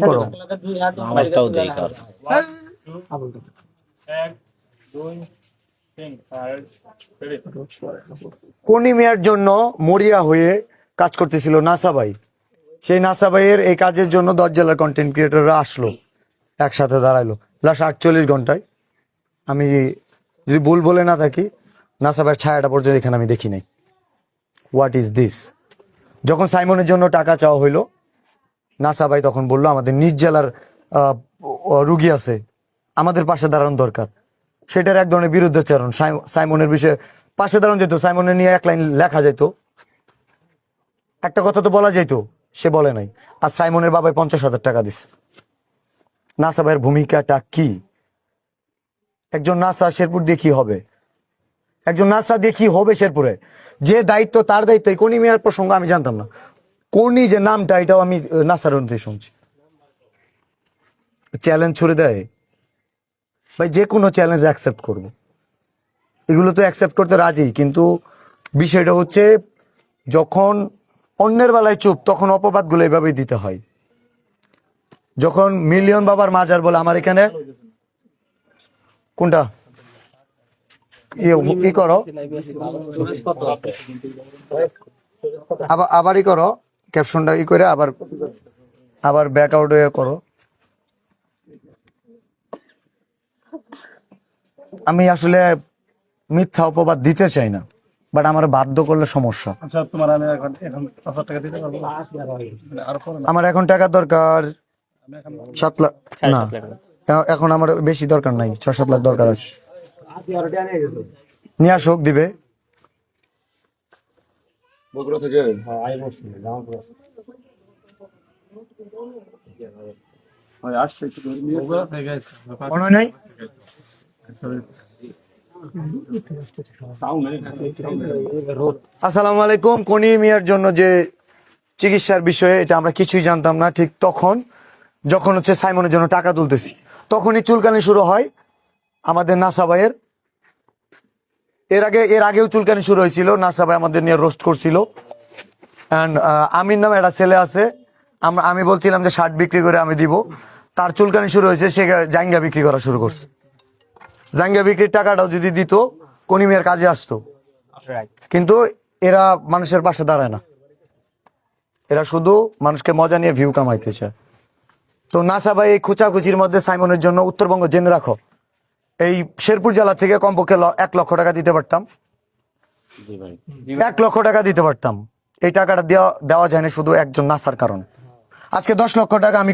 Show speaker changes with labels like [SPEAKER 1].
[SPEAKER 1] করো।
[SPEAKER 2] আমারটাও দেই কার
[SPEAKER 1] কোনি মিয়ার জন্য মরিয়া হয়ে কাজ করতেছিল নাসা ভাই। সেই নাসা ভাইয়ের এই কাজের জন্য 10 জেলার কন্টেন্ট ক্রিয়েটররা আসলো, একসাথে দাঁড়াইলো। প্লাস 48 ঘন্টায় আমি যদি ভুল বলে না থাকি, নাসা ভাইয়ের ছায়াটা পর্যন্ত এখানে আমি দেখি নাই। What is this? যখন সাইমনের জন্য টাকা চাওয়া হইলো, নাসা ভাই তখন বললো আমাদের নিজ জেলার রুগী আছে, আমাদের পাশে দাঁড়ানো দরকার। সেটার এক ধরনের বিরুদ্ধাচরণ। সাইমনের বিষয়ে পাশে দাঁড়ানো যেত, সাইমনের নিয়ে এক লাইন লেখা যেত, একটা কথা তো বলা যেত, সে বলে নাই। আর সাইমনের বাবাই 50,000 টাকা দিছে। নাসা ভাইয়ের ভূমিকাটা কি? একজন নাসা শেরপুর দিয়ে কি হবে? একজন নাসা দিয়ে কি হবে শেরপুরে? যে দায়িত্ব, তার দায়িত্ব। এই কোনি মিয়ার প্রসঙ্গ আমি জানতাম না। কোনি যে নামটা, এটাও আমি নাসার অনুযায়ী শুনছি। চ্যালেঞ্জ ছুড়ে দেয় ভাই, যে কোনো চ্যালেঞ্জ অ্যাকসেপ্ট করবো, এগুলো তো অ্যাকসেপ্ট করতে রাজি। কিন্তু বিষয়টা হচ্ছে, যখন অন্যের বেলায় চুপ, তখন অপবাদগুলো এভাবেই দিতে হয়। যখন মিলিয়ন বাবার মাজার বলে আমার এখানে, কোনটা ই করো, আবার ই করো, ক্যাপশনটা ই করে আবার ব্যাক আউট হয়ে করো। আমি আসলে মিথ্যা অপবাদ দিতে চাই না, বাট আমার বাধ্য করলে সমস্যা।
[SPEAKER 3] আচ্ছা, তোমার আমি এখন 5,000 টাকা দিতে পারবো?
[SPEAKER 1] আমার এখন টাকা দরকার 7 লাখ। না, এখন আমার বেশি দরকার নাই, 6-7 লাখ দরকার আছে। নিয়ে আসুক, দিবে।
[SPEAKER 2] বগুড়া থেকে
[SPEAKER 1] মনে নাই। আসসালামু আলাইকুম। কোনি মিয়ার জন্য যে চিকিৎসার বিষয়ে, এটা আমরা কিছুই জানতাম না। ঠিক তখন যখন হচ্ছে সাইমনের জন্য টাকা তুলতেছি, তখনই চুলকানি শুরু হয় আমাদের নাসা ভাইয়ের। এর আগেও চুলকানি শুরু হয়েছিল, নাসা ভাই আমাদের নিয়ে রোস্ট করছিল। অ্যান্ড আমির নামে একটা ছেলে আছে, আমি বলছিলাম যে শার্ট বিক্রি করে আমি দিব, তার চুলকানি শুরু হয়েছে, সে জাঙ্গা বিক্রি করা শুরু করছে। জাঙ্গা বিক্রির টাকাটাও যদি দিত, কোনি মিয়ার কাজে আসতো। কিন্তু এরা মানুষের পাশে দাঁড়ায় না, এরা শুধু মানুষকে মজা নিয়ে ভিউ কামাইতে চায়। তো নাসা ভাই এই খোঁচাখুচির মধ্যে সাইমনের জন্য, উত্তরবঙ্গ জেনে রাখো, এই শেরপুর জেলা থেকে কমপক্ষে 1 লক্ষ টাকা দিতে পারতাম। 1 লক্ষ টাকা দিতে পারতাম। এই টাকাটা দেওয়া যায় না শুধু একজন নাসার কারণে। আজকে 10 লক্ষ টাকা আমি